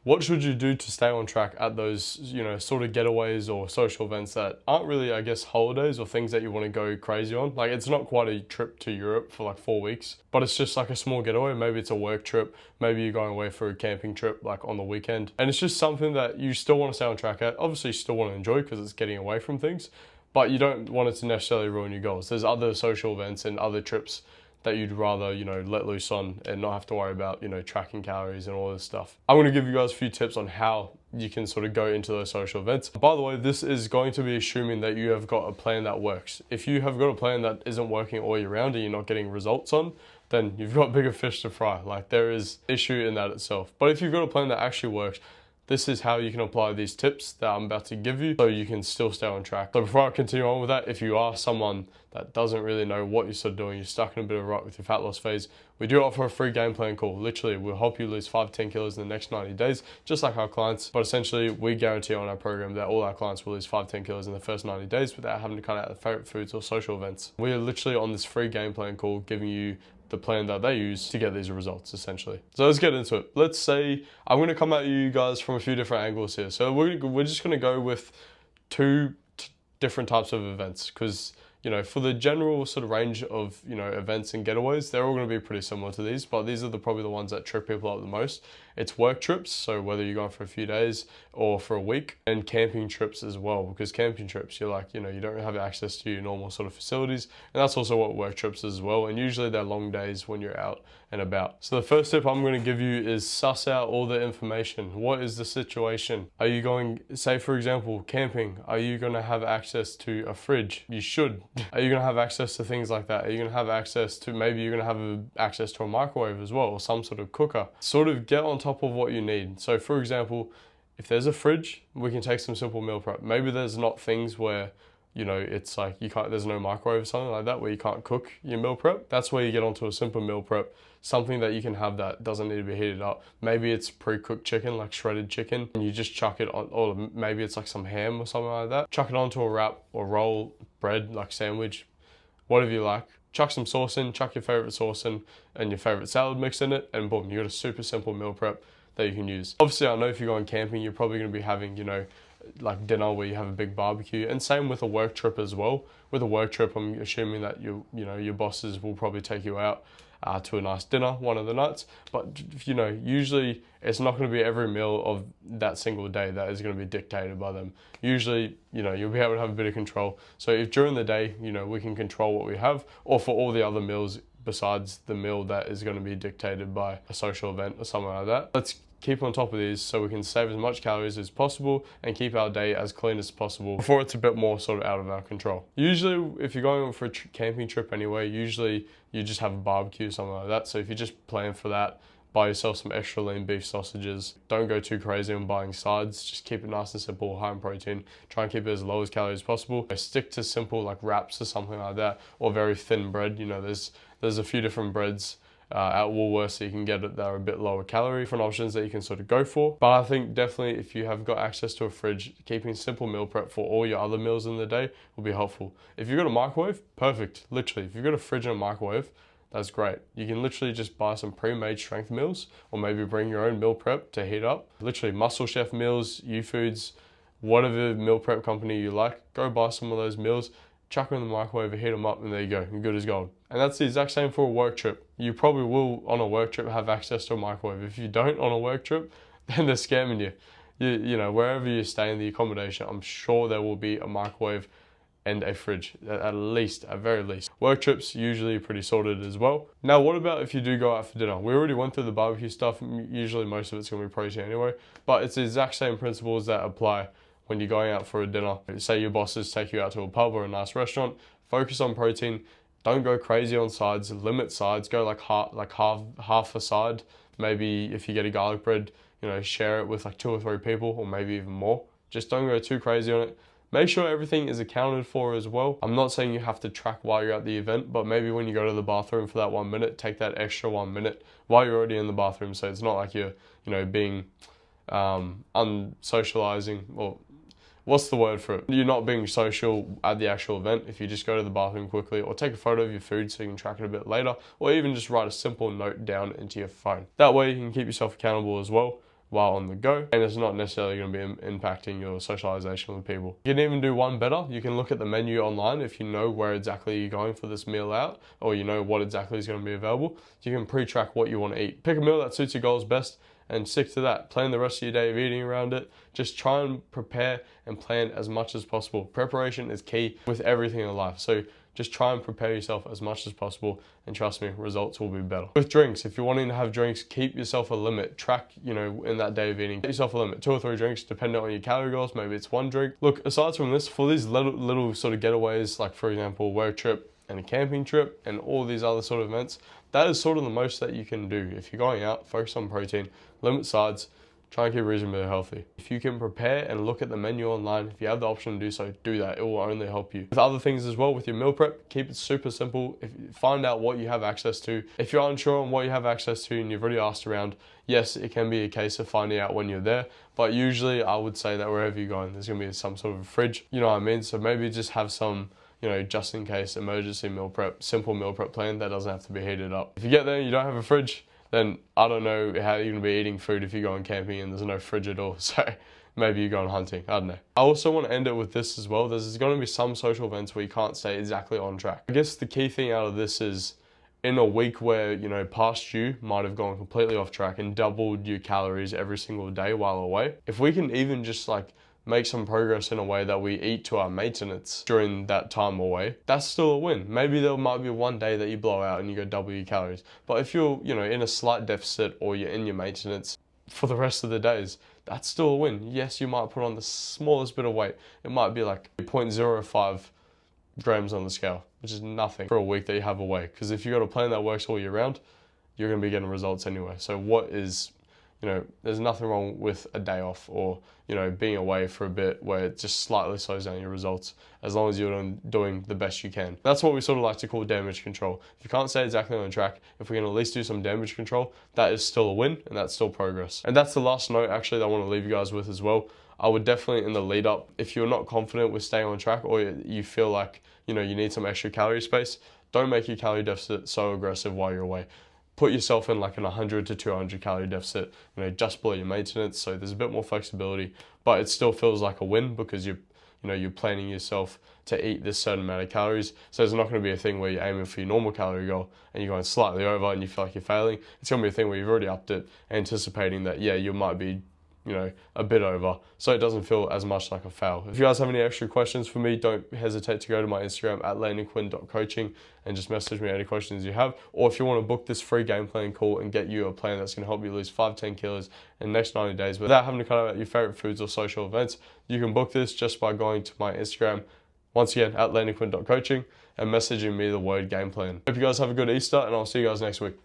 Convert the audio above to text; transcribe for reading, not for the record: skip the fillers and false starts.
What should you do to stay on track at those, you know, sort of getaways or social events that aren't really, I guess, holidays or things that you want to go crazy on? Like, it's not quite a trip to Europe for like 4 weeks, but it's just like a small getaway. Maybe it's a work trip. Maybe you're going away for a camping trip like on the weekend. And it's just something that you still want to stay on track at. Obviously, you still want to enjoy because it's getting away from things, but you don't want it to necessarily ruin your goals. There's other social events and other trips that you'd rather, you know, let loose on and not have to worry about, you know, tracking calories and all this stuff. I'm going to give you guys a few tips on how you can sort of go into those social events. By the way, this is going to be assuming that you have got a plan that works. If you have got a plan that isn't working all year round and you're not getting results on, then you've got bigger fish to fry. Like, there is issue in that itself. But if you've got a plan that actually works, this is how you can apply these tips that I'm about to give you so you can still stay on track. So before I continue on with that, if you are someone that doesn't really know what you're sort of doing, you're stuck in a bit of a rut with your fat loss phase, we do offer a free game plan call. Literally, we'll help you lose 5 to 10 kilos in the next 90 days, just like our clients. But essentially, we guarantee on our program that all our clients will lose 5 to 10 kilos in the first 90 days without having to cut out their favorite foods or social events. We are literally on this free game plan call giving you the plan that they use to get these results, essentially. So let's get into it. Let's say I'm going to come at you guys from a few different angles here. So we're just going to go with two different types of events, because, you know, for the general sort of range of, you know, events and getaways, they're all going to be pretty similar to these, but these are probably the ones that trip people up the most. It's work trips, so whether you're going for a few days or for a week, and camping trips as well, because camping trips, you're like, you know, you don't have access to your normal sort of facilities, and that's also what work trips is as well, and usually they're long days when you're out and about. So the first tip I'm going to give you is suss out all the information. What is the situation? Are you going, say for example, camping? Are you going to have access to a fridge? You should. Are you going to have access to things like that? Are you going to have access to, maybe you're going to have access to a microwave as well, or some sort of cooker? Sort of get on top of what you need. So for example, if there's a fridge, we can take some simple meal prep. Maybe there's not things where, you know, it's like you can't, there's no microwave or something like that where you can't cook your meal prep. That's where you get onto a simple meal prep, something that you can have that doesn't need to be heated up. Maybe it's pre-cooked chicken, like shredded chicken, and you just chuck it on, or maybe it's like some ham or something like that. Chuck it onto a wrap or roll, bread, like sandwich, whatever you like. Chuck some sauce in, chuck your favorite sauce in and your favorite salad mix in it, and boom, you got a super simple meal prep that you can use. Obviously, I know if you're going camping, you're probably going to be having, you know, like dinner where you have a big barbecue, and same with a work trip as well. With a work trip, I'm assuming that you know, your bosses will probably take you out to a nice dinner one of the nights, but you know, usually it's not going to be every meal of that single day that is going to be dictated by them. Usually, you know, you'll be able to have a bit of control. So if during the day, you know, we can control what we have, or for all the other meals besides the meal that is going to be dictated by a social event or something like that, let's keep on top of these so we can save as much calories as possible and keep our day as clean as possible before it's a bit more sort of out of our control. Usually, if you're going for a camping trip anyway, usually you just have a barbecue or something like that. So if you just plan for that, buy yourself some extra lean beef sausages. Don't go too crazy on buying sides. Just keep it nice and simple, high in protein. Try and keep it as low as calories as possible. Stick to simple like wraps or something like that, or very thin bread. You know, there's a few different breads at Woolworths, so you can get it that are a bit lower calorie, different options that you can sort of go for. But I think definitely if you have got access to a fridge, keeping simple meal prep for all your other meals in the day will be helpful. If you've got a microwave, perfect. Literally, if you've got a fridge and a microwave, that's great. You can literally just buy some pre-made strength meals, or maybe bring your own meal prep to heat up. Literally Muscle Chef meals, U-Foods, whatever meal prep company you like, go buy some of those meals, chuck them in the microwave, heat them up, and there you go, you're good as gold. And that's the exact same for a work trip. You probably will, on a work trip, have access to a microwave. If you don't on a work trip, then they're scamming you. You know, wherever you stay in the accommodation, I'm sure there will be a microwave and a fridge, at least, at very least. Work trips usually pretty sorted as well. Now, what about if you do go out for dinner? We already went through the barbecue stuff. Usually most of it's gonna be protein anyway, but it's the exact same principles that apply when you're going out for a dinner. Say your bosses take you out to a pub or a nice restaurant, focus on protein. Don't go crazy on sides, limit sides, go like half a side. Maybe if you get a garlic bread, you know, share it with like 2 or 3 people, or maybe even more. Just don't go too crazy on it. Make sure everything is accounted for as well. I'm not saying you have to track while you're at the event, but maybe when you go to the bathroom for that 1 minute, take that extra 1 minute while you're already in the bathroom. So it's not like you're, you know, being unsocializing, or what's the word for it? You're not being social at the actual event if you just go to the bathroom quickly, or take a photo of your food so you can track it a bit later, or even just write a simple note down into your phone. That way you can keep yourself accountable as well. while on the go, and it's not necessarily going to be impacting your socialization with people. You can even do one better. You can look at the menu online if you know where exactly you're going for this meal out, or you know what exactly is going to be available. You can pre-track what you want to eat. Pick a meal that suits your goals best and stick to that. Plan the rest of your day of eating around it. Just try and prepare and plan as much as possible. Preparation is key with everything in life. So just try and prepare yourself as much as possible, and trust me, results will be better. With drinks, if you're wanting to have drinks, keep yourself a limit. Track, in that day of eating, get yourself a limit, 2 or 3 drinks, depending on your calorie goals. Maybe it's 1 drink. Look, aside from this, for these little sort of getaways, like for example, work trip and a camping trip and all these other sort of events, that is sort of the most that you can do. If you're going out, focus on protein, limit sides, try and keep reasonably healthy. If you can prepare and look at the menu online, if you have the option to do so, do that. It will only help you. With other things as well, with your meal prep, keep it super simple. Find out what you have access to. If you're unsure on what you have access to and you've already asked around, yes, it can be a case of finding out when you're there. But usually I would say that wherever you're going, there's gonna be some sort of a fridge. You know what I mean? So maybe just have some, just in case emergency meal prep, simple meal prep plan that doesn't have to be heated up. If you get there and you don't have a fridge, then I don't know how you're going to be eating food if you're going camping and there's no fridge at all. So maybe you're going hunting. I don't know. I also want to end it with this as well. There's going to be some social events where you can't stay exactly on track. I guess the key thing out of this is, in a week where, past you might have gone completely off track and doubled your calories every single day while away, if we can even just make some progress in a way that we eat to our maintenance during that time away, that's still a win. Maybe there might be one day that you blow out and you go double your calories. But if you're, in a slight deficit or you're in your maintenance for the rest of the days, that's still a win. Yes, you might put on the smallest bit of weight. It might be like 0.05 grams on the scale, which is nothing for a week that you have away. Because if you've got a plan that works all year round, you're going to be getting results anyway. So there's nothing wrong with a day off or, being away for a bit where it just slightly slows down your results, as long as you're doing the best you can. That's what we sort of like to call damage control. If you can't stay exactly on track, if we can at least do some damage control, that is still a win and that's still progress. And that's the last note actually that I want to leave you guys with as well. I would definitely, in the lead up, if you're not confident with staying on track or you feel like, you need some extra calorie space, don't make your calorie deficit so aggressive while you're away. Put yourself in like an 100 to 200 calorie deficit, just below your maintenance. So there's a bit more flexibility, but it still feels like a win because you're planning yourself to eat this certain amount of calories. So there's not going to be a thing where you're aiming for your normal calorie goal and you're going slightly over and you feel like you're failing. It's going to be a thing where you've already upped it, anticipating that, yeah, you might be a bit over, so it doesn't feel as much like a fail. If you guys have any extra questions for me, don't hesitate to go to my Instagram at landenquinn.coaching and just message me any questions you have. Or if you want to book this free game plan call and get you a plan that's going to help you lose 5-10 kilos in the next 90 days without having to cut out your favorite foods or social events, you can book this just by going to my Instagram, once again at landenquinn.coaching, and messaging me the word game plan. Hope you guys have a good Easter, and I'll see you guys next week.